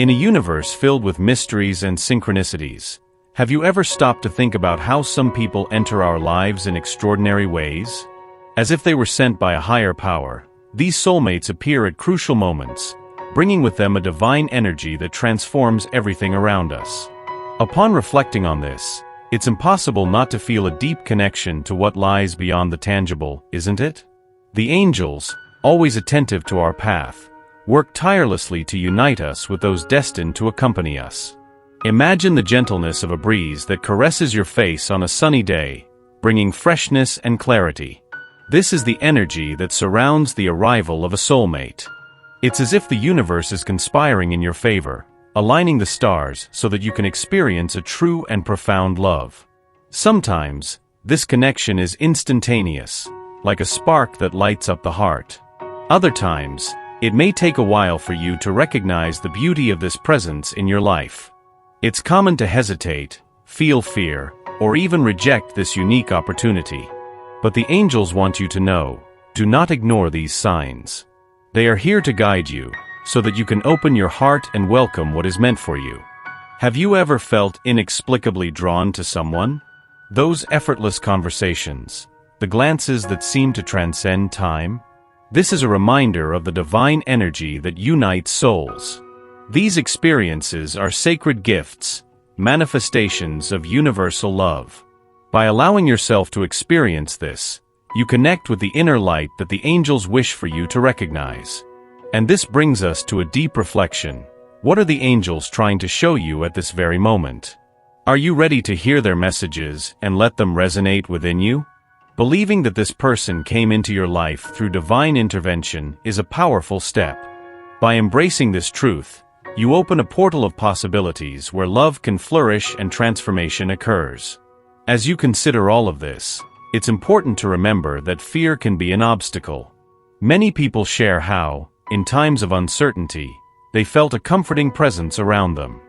In a universe filled with mysteries and synchronicities, have you ever stopped to think about how some people enter our lives in extraordinary ways? As if they were sent by a higher power, these soulmates appear at crucial moments, bringing with them a divine energy that transforms everything around us. Upon reflecting on this, it's impossible not to feel a deep connection to what lies beyond the tangible, isn't it? The angels, always attentive to our path, work tirelessly to unite us with those destined to accompany us. Imagine the gentleness of a breeze that caresses your face on a sunny day, bringing freshness and clarity. This is the energy that surrounds the arrival of a soulmate. It's as if the universe is conspiring in your favor, aligning the stars so that you can experience a true and profound love. Sometimes, this connection is instantaneous, like a spark that lights up the heart. Other times, it may take a while for you to recognize the beauty of this presence in your life. It's common to hesitate, feel fear, or even reject this unique opportunity. But the angels want you to know, do not ignore these signs. They are here to guide you, so that you can open your heart and welcome what is meant for you. Have you ever felt inexplicably drawn to someone? Those effortless conversations, the glances that seem to transcend time? This is a reminder of the divine energy that unites souls. These experiences are sacred gifts, manifestations of universal love. By allowing yourself to experience this, you connect with the inner light that the angels wish for you to recognize. And this brings us to a deep reflection. What are the angels trying to show you at this very moment? Are you ready to hear their messages and let them resonate within you? Believing that this person came into your life through divine intervention is a powerful step. By embracing this truth, you open a portal of possibilities where love can flourish and transformation occurs. As you consider all of this, it's important to remember that fear can be an obstacle. Many people share how, in times of uncertainty, they felt a comforting presence around them.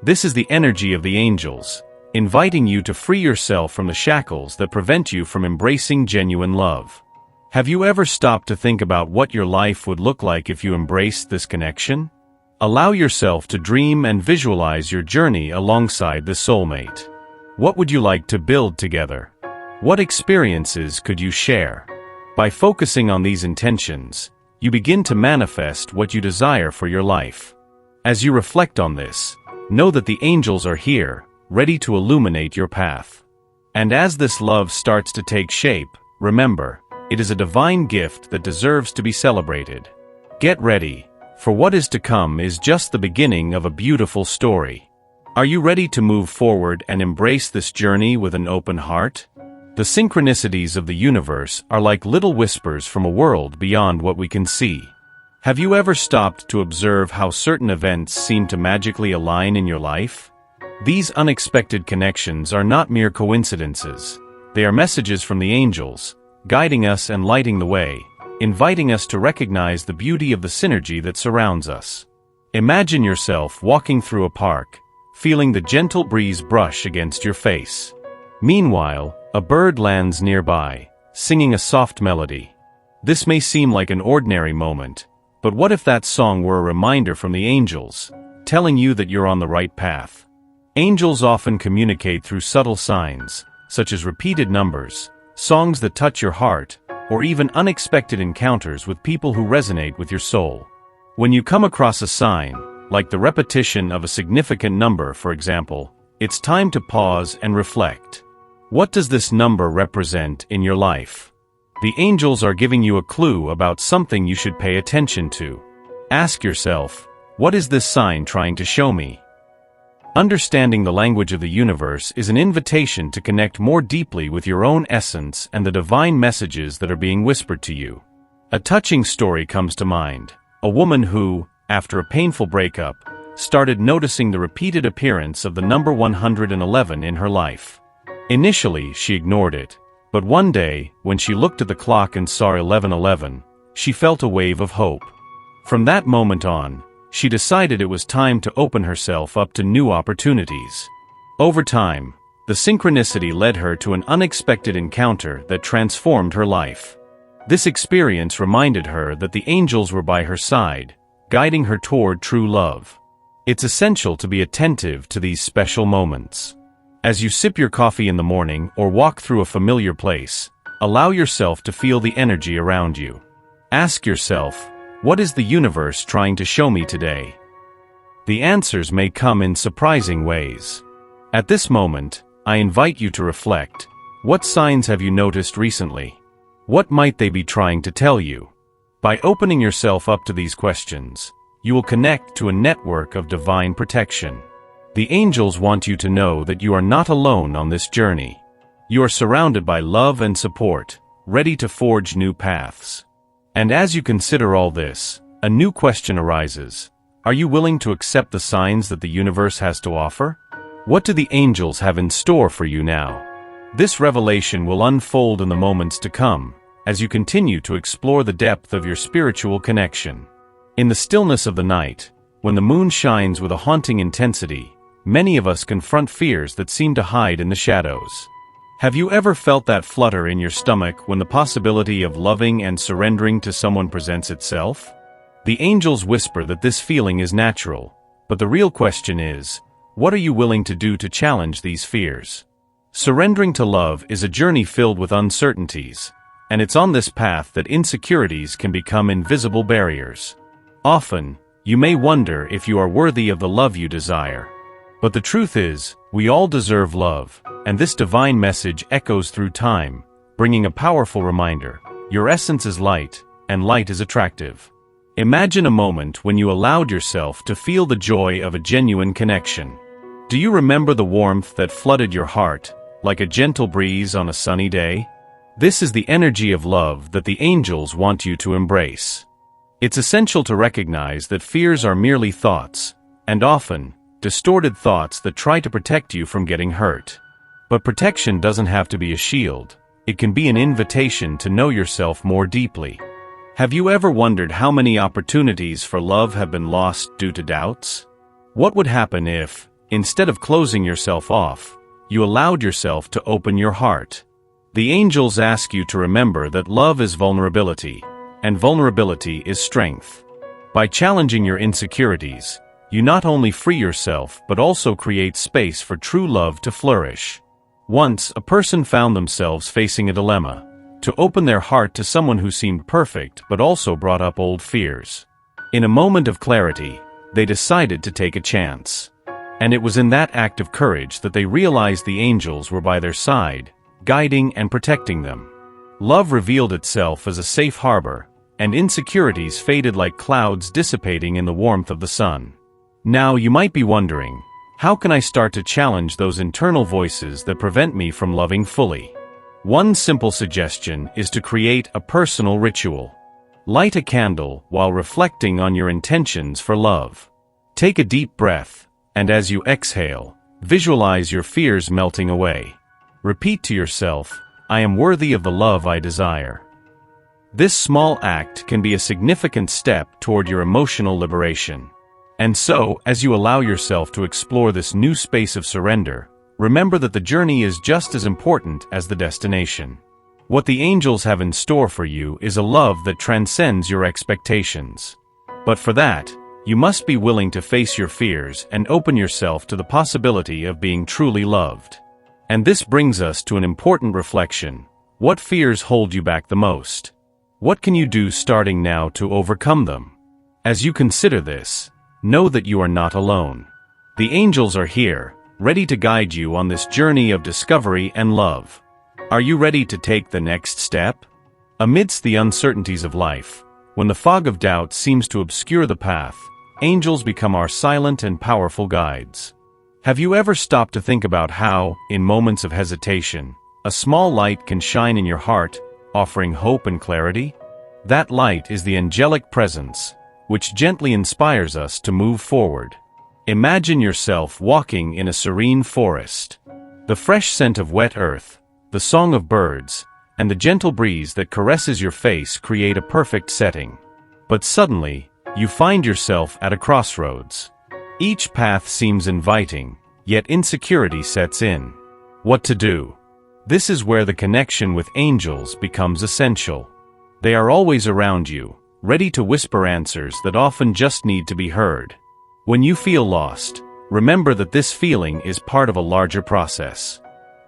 This is the energy of the angels, inviting you to free yourself from the shackles that prevent you from embracing genuine love. Have you ever stopped to think about what your life would look like if you embraced this connection? Allow yourself to dream and visualize your journey alongside the soulmate. What would you like to build together? What experiences could you share? By focusing on these intentions, you begin to manifest what you desire for your life. As you reflect on this, know that the angels are here, ready to illuminate your path. And as this love starts to take shape, remember, it is a divine gift that deserves to be celebrated. Get ready, for what is to come is just the beginning of a beautiful story. Are you ready to move forward and embrace this journey with an open heart? The synchronicities of the universe are like little whispers from a world beyond what we can see. Have you ever stopped to observe how certain events seem to magically align in your life? These unexpected connections are not mere coincidences. They are messages from the angels, guiding us and lighting the way, inviting us to recognize the beauty of the synergy that surrounds us. Imagine yourself walking through a park, feeling the gentle breeze brush against your face. Meanwhile, a bird lands nearby, singing a soft melody. This may seem like an ordinary moment, but what if that song were a reminder from the angels, telling you that you're on the right path? Angels often communicate through subtle signs, such as repeated numbers, songs that touch your heart, or even unexpected encounters with people who resonate with your soul. When you come across a sign, like the repetition of a significant number, for example, it's time to pause and reflect. What does this number represent in your life? The angels are giving you a clue about something you should pay attention to. Ask yourself, what is this sign trying to show me? Understanding the language of the universe is an invitation to connect more deeply with your own essence and the divine messages that are being whispered to you. A touching story comes to mind. A woman who, after a painful breakup, started noticing the repeated appearance of the number 111 in her life. Initially, she ignored it, but one day, when she looked at the clock and saw 1111, she felt a wave of hope. From that moment on, she decided it was time to open herself up to new opportunities. Over time, the synchronicity led her to an unexpected encounter that transformed her life. This experience reminded her that the angels were by her side, guiding her toward true love. It's essential to be attentive to these special moments. As you sip your coffee in the morning or walk through a familiar place, allow yourself to feel the energy around you. Ask yourself, what is the universe trying to show me today? The answers may come in surprising ways. At this moment, I invite you to reflect. What signs have you noticed recently? What might they be trying to tell you? By opening yourself up to these questions, you will connect to a network of divine protection. The angels want you to know that you are not alone on this journey. You are surrounded by love and support, ready to forge new paths. And as you consider all this, a new question arises. Are you willing to accept the signs that the universe has to offer? What do the angels have in store for you now? This revelation will unfold in the moments to come, as you continue to explore the depth of your spiritual connection. In the stillness of the night, when the moon shines with a haunting intensity, many of us confront fears that seem to hide in the shadows. Have you ever felt that flutter in your stomach when the possibility of loving and surrendering to someone presents itself? The angels whisper that this feeling is natural, but the real question is, what are you willing to do to challenge these fears? Surrendering to love is a journey filled with uncertainties, and it's on this path that insecurities can become invisible barriers. Often, you may wonder if you are worthy of the love you desire. But the truth is, we all deserve love, and this divine message echoes through time, bringing a powerful reminder. Your essence is light, and light is attractive. Imagine a moment when you allowed yourself to feel the joy of a genuine connection. Do you remember the warmth that flooded your heart, like a gentle breeze on a sunny day? This is the energy of love that the angels want you to embrace. It's essential to recognize that fears are merely thoughts, and often, distorted thoughts that try to protect you from getting hurt. But protection doesn't have to be a shield. It can be an invitation to know yourself more deeply. Have you ever wondered how many opportunities for love have been lost due to doubts? What would happen if, instead of closing yourself off, you allowed yourself to open your heart? The angels ask you to remember that love is vulnerability, and vulnerability is strength. By challenging your insecurities, you not only free yourself but also create space for true love to flourish. Once, a person found themselves facing a dilemma: to open their heart to someone who seemed perfect but also brought up old fears. In a moment of clarity, they decided to take a chance. And it was in that act of courage that they realized the angels were by their side, guiding and protecting them. Love revealed itself as a safe harbor, and insecurities faded like clouds dissipating in the warmth of the sun. Now you might be wondering, how can I start to challenge those internal voices that prevent me from loving fully? One simple suggestion is to create a personal ritual. Light a candle while reflecting on your intentions for love. Take a deep breath, and as you exhale, visualize your fears melting away. Repeat to yourself, I am worthy of the love I desire. This small act can be a significant step toward your emotional liberation. And so, as you allow yourself to explore this new space of surrender, remember that the journey is just as important as the destination. What the angels have in store for you is a love that transcends your expectations. But for that, you must be willing to face your fears and open yourself to the possibility of being truly loved. And this brings us to an important reflection. What fears hold you back the most? What can you do starting now to overcome them? As you consider this, know that you are not alone. The angels are here, ready to guide you on this journey of discovery and love. Are you ready to take the next step? Amidst the uncertainties of life, when the fog of doubt seems to obscure the path, angels become our silent and powerful guides. Have you ever stopped to think about how, in moments of hesitation, a small light can shine in your heart, offering hope and clarity? That light is the angelic presence, which gently inspires us to move forward. Imagine yourself walking in a serene forest. The fresh scent of wet earth, the song of birds, and the gentle breeze that caresses your face create a perfect setting. But suddenly, you find yourself at a crossroads. Each path seems inviting, yet insecurity sets in. What to do? This is where the connection with angels becomes essential. They are always around you, ready to whisper answers that often just need to be heard. When you feel lost, remember that this feeling is part of a larger process.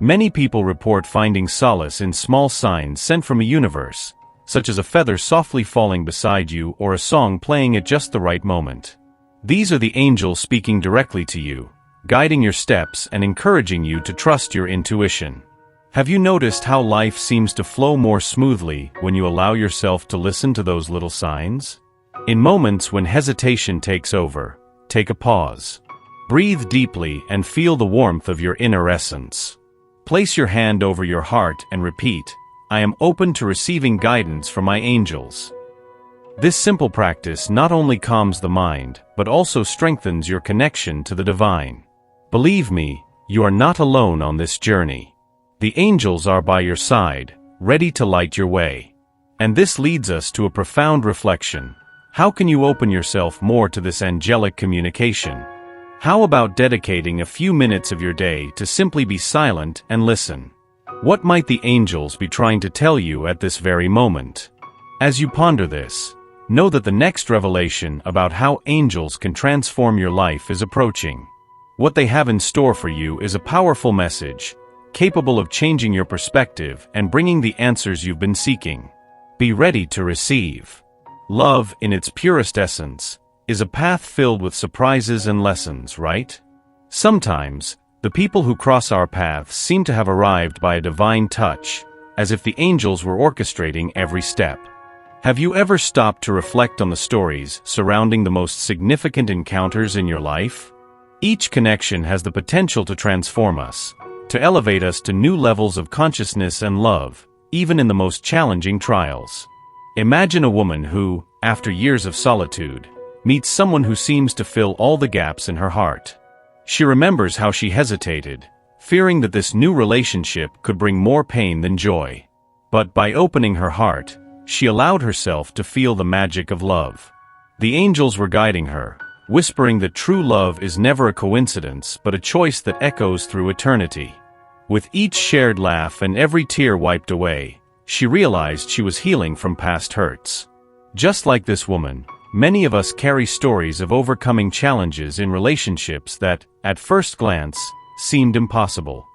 Many people report finding solace in small signs sent from a universe, such as a feather softly falling beside you or a song playing at just the right moment. These are the angels speaking directly to you, guiding your steps and encouraging you to trust your intuition. Have you noticed how life seems to flow more smoothly when you allow yourself to listen to those little signs? In moments when hesitation takes over, take a pause. Breathe deeply and feel the warmth of your inner essence. Place your hand over your heart and repeat, "I am open to receiving guidance from my angels." This simple practice not only calms the mind, but also strengthens your connection to the divine. Believe me, you are not alone on this journey. The angels are by your side, ready to light your way. And this leads us to a profound reflection. How can you open yourself more to this angelic communication? How about dedicating a few minutes of your day to simply be silent and listen? What might the angels be trying to tell you at this very moment? As you ponder this, know that the next revelation about how angels can transform your life is approaching. What they have in store for you is a powerful message, capable of changing your perspective and bringing the answers you've been seeking. Be ready to receive. Love, in its purest essence, is a path filled with surprises and lessons, right? Sometimes, the people who cross our paths seem to have arrived by a divine touch, as if the angels were orchestrating every step. Have you ever stopped to reflect on the stories surrounding the most significant encounters in your life? Each connection has the potential to transform us, to elevate us to new levels of consciousness and love, even in the most challenging trials. Imagine a woman who, after years of solitude, meets someone who seems to fill all the gaps in her heart. She remembers how she hesitated, fearing that this new relationship could bring more pain than joy. But by opening her heart, she allowed herself to feel the magic of love. The angels were guiding her, whispering that true love is never a coincidence but a choice that echoes through eternity. With each shared laugh and every tear wiped away, she realized she was healing from past hurts. Just like this woman, many of us carry stories of overcoming challenges in relationships that, at first glance, seemed impossible.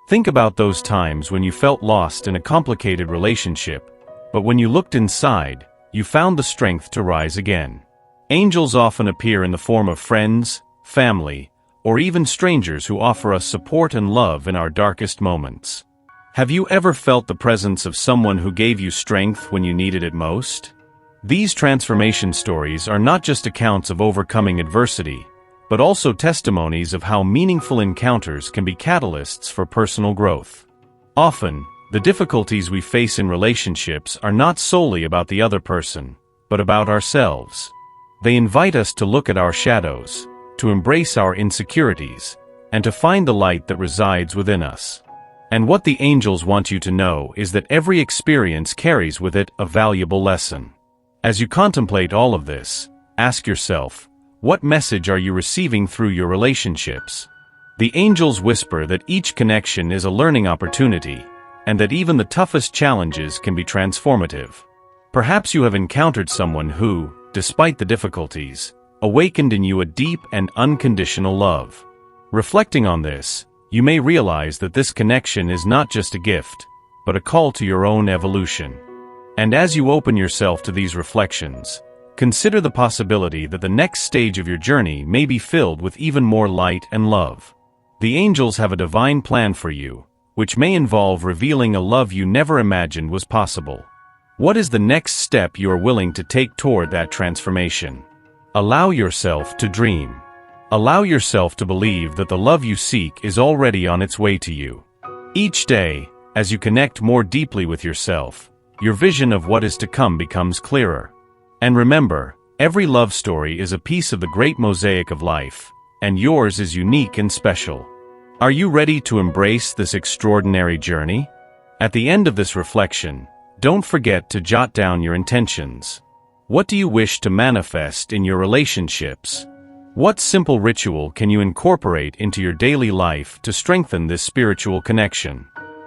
Think about those times when you felt lost in a complicated relationship, but when you looked inside, you found the strength to rise again. Angels often appear in the form of friends, family, or even strangers who offer us support and love in our darkest moments. Have you ever felt the presence of someone who gave you strength when you needed it most? These transformation stories are not just accounts of overcoming adversity, but also testimonies of how meaningful encounters can be catalysts for personal growth. Often, the difficulties we face in relationships are not solely about the other person, but about ourselves. They invite us to look at our shadows, to embrace our insecurities, and to find the light that resides within us. And what the angels want you to know is that every experience carries with it a valuable lesson. As you contemplate all of this, ask yourself, what message are you receiving through your relationships? The angels whisper that each connection is a learning opportunity, and that even the toughest challenges can be transformative. Perhaps you have encountered someone who, despite the difficulties, awakened in you a deep and unconditional love. Reflecting on this, you may realize that this connection is not just a gift, but a call to your own evolution. And as you open yourself to these reflections, consider the possibility that the next stage of your journey may be filled with even more light and love. The angels have a divine plan for you, which may involve revealing a love you never imagined was possible. What is the next step you are willing to take toward that transformation? Allow yourself to dream. Allow yourself to believe that the love you seek is already on its way to you. Each day, as you connect more deeply with yourself, your vision of what is to come becomes clearer. And remember, every love story is a piece of the great mosaic of life, and yours is unique and special. Are you ready to embrace this extraordinary journey? At the end of this reflection, don't forget to jot down your intentions. What do you wish to manifest in your relationships? What simple ritual can you incorporate into your daily life to strengthen this spiritual connection?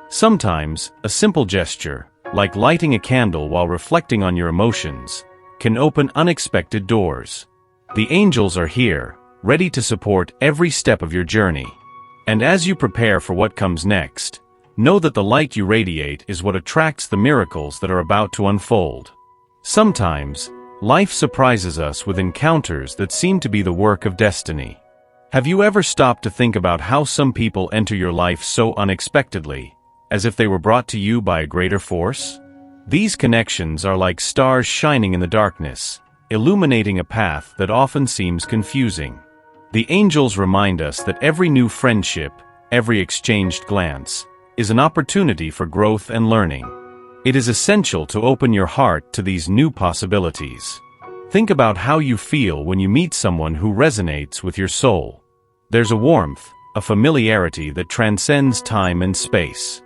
Sometimes, a simple gesture, like lighting a candle while reflecting on your emotions, can open unexpected doors. The angels are here, ready to support every step of your journey. And as you prepare for what comes next, know that the light you radiate is what attracts the miracles that are about to unfold. Sometimes, life surprises us with encounters that seem to be the work of destiny. Have you ever stopped to think about how some people enter your life so unexpectedly, as if they were brought to you by a greater force? These connections are like stars shining in the darkness, illuminating a path that often seems confusing. The angels remind us that every new friendship, every exchanged glance, is an opportunity for growth and learning. It is essential to open your heart to these new possibilities. Think about how you feel when you meet someone who resonates with your soul. There's a warmth, a familiarity that transcends time and space.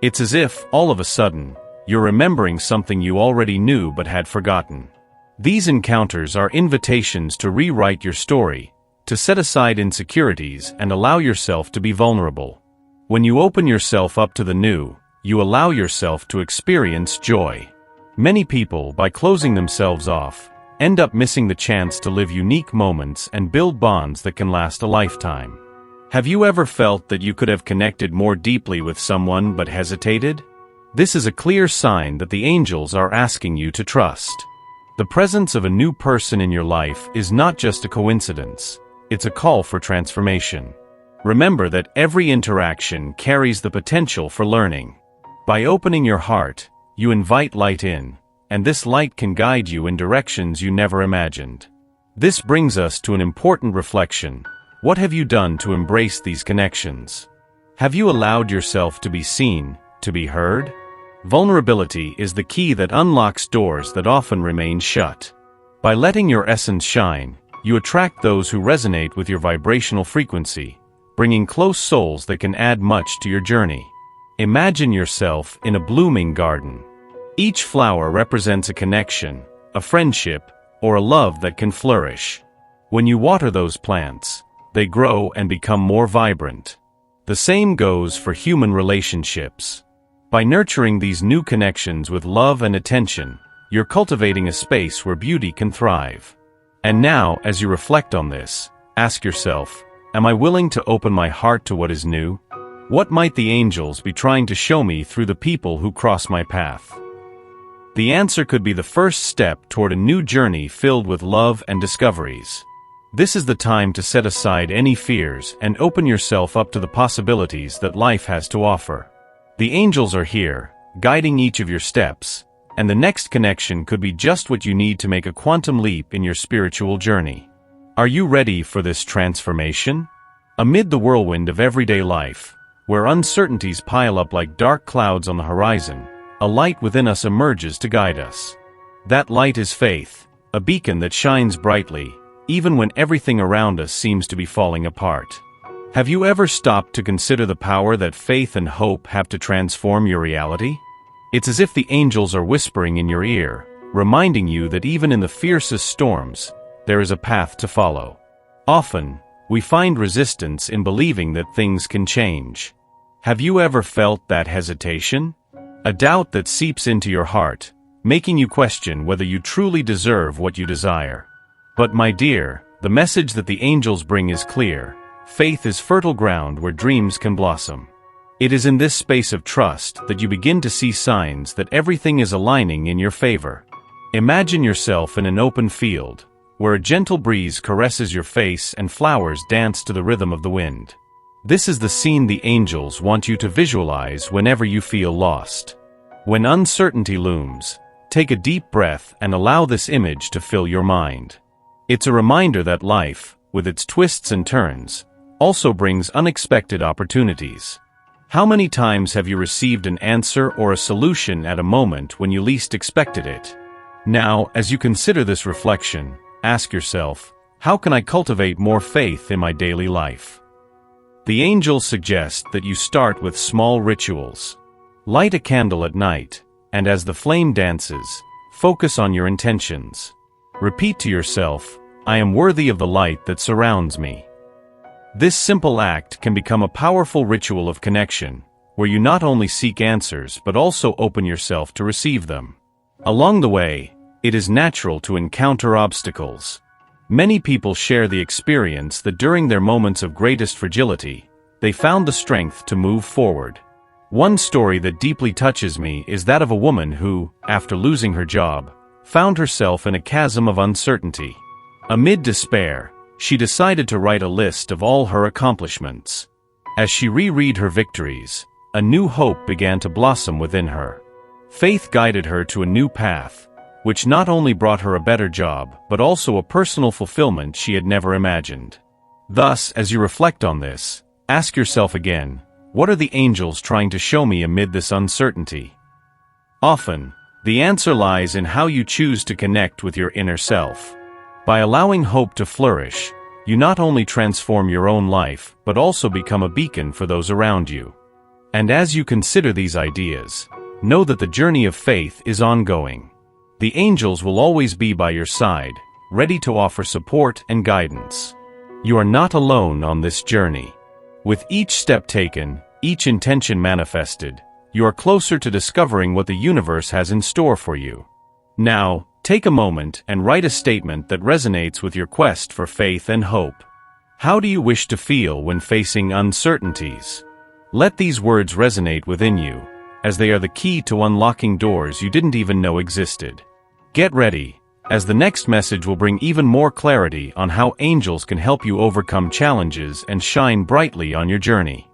It's as if, all of a sudden, you're remembering something you already knew but had forgotten. These encounters are invitations to rewrite your story, to set aside insecurities and allow yourself to be vulnerable. When you open yourself up to the new, you allow yourself to experience joy. Many people, by closing themselves off, end up missing the chance to live unique moments and build bonds that can last a lifetime. Have you ever felt that you could have connected more deeply with someone but hesitated? This is a clear sign that the angels are asking you to trust. The presence of a new person in your life is not just a coincidence. It's a call for transformation. Remember that every interaction carries the potential for learning. By opening your heart, you invite light in, and this light can guide you in directions you never imagined. This brings us to an important reflection. What have you done to embrace these connections? Have you allowed yourself to be seen, to be heard? Vulnerability is the key that unlocks doors that often remain shut. By letting your essence shine, you attract those who resonate with your vibrational frequency, bringing close souls that can add much to your journey. Imagine yourself in a blooming garden. Each flower represents a connection, a friendship, or a love that can flourish. When you water those plants, they grow and become more vibrant. The same goes for human relationships. By nurturing these new connections with love and attention, you're cultivating a space where beauty can thrive. And now, as you reflect on this, ask yourself, am I willing to open my heart to what is new? What might the angels be trying to show me through the people who cross my path? The answer could be the first step toward a new journey filled with love and discoveries. This is the time to set aside any fears and open yourself up to the possibilities that life has to offer. The angels are here, guiding each of your steps, and the next connection could be just what you need to make a quantum leap in your spiritual journey. Are you ready for this transformation? Amid the whirlwind of everyday life, where uncertainties pile up like dark clouds on the horizon, a light within us emerges to guide us. That light is faith, a beacon that shines brightly, even when everything around us seems to be falling apart. Have you ever stopped to consider the power that faith and hope have to transform your reality? It's as if the angels are whispering in your ear, reminding you that even in the fiercest storms, there is a path to follow. Often, we find resistance in believing that things can change. Have you ever felt that hesitation? A doubt that seeps into your heart, making you question whether you truly deserve what you desire. But my dear, the message that the angels bring is clear. Faith is fertile ground where dreams can blossom. It is in this space of trust that you begin to see signs that everything is aligning in your favor. Imagine yourself in an open field, where a gentle breeze caresses your face and flowers dance to the rhythm of the wind. This is the scene the angels want you to visualize whenever you feel lost. When uncertainty looms, take a deep breath and allow this image to fill your mind. It's a reminder that life, with its twists and turns, also brings unexpected opportunities. How many times have you received an answer or a solution at a moment when you least expected it? Now, as you consider this reflection, ask yourself, how can I cultivate more faith in my daily life? The angels suggest that you start with small rituals. Light a candle at night, and as the flame dances, focus on your intentions. Repeat to yourself, I am worthy of the light that surrounds me. This simple act can become a powerful ritual of connection, where you not only seek answers but also open yourself to receive them. Along the way, it is natural to encounter obstacles. Many people share the experience that during their moments of greatest fragility, they found the strength to move forward. One story that deeply touches me is that of a woman who, after losing her job, found herself in a chasm of uncertainty. Amid despair, she decided to write a list of all her accomplishments. As she reread her victories, a new hope began to blossom within her. Faith guided her to a new path, which not only brought her a better job, but also a personal fulfillment she had never imagined. Thus, as you reflect on this, ask yourself again, what are the angels trying to show me amid this uncertainty? Often, the answer lies in how you choose to connect with your inner self. By allowing hope to flourish, you not only transform your own life, but also become a beacon for those around you. And as you consider these ideas, know that the journey of faith is ongoing. The angels will always be by your side, ready to offer support and guidance. You are not alone on this journey. With each step taken, each intention manifested, you are closer to discovering what the universe has in store for you. Now, take a moment and write a statement that resonates with your quest for faith and hope. How do you wish to feel when facing uncertainties? Let these words resonate within you, as they are the key to unlocking doors you didn't even know existed. Get ready, as the next message will bring even more clarity on how angels can help you overcome challenges and shine brightly on your journey.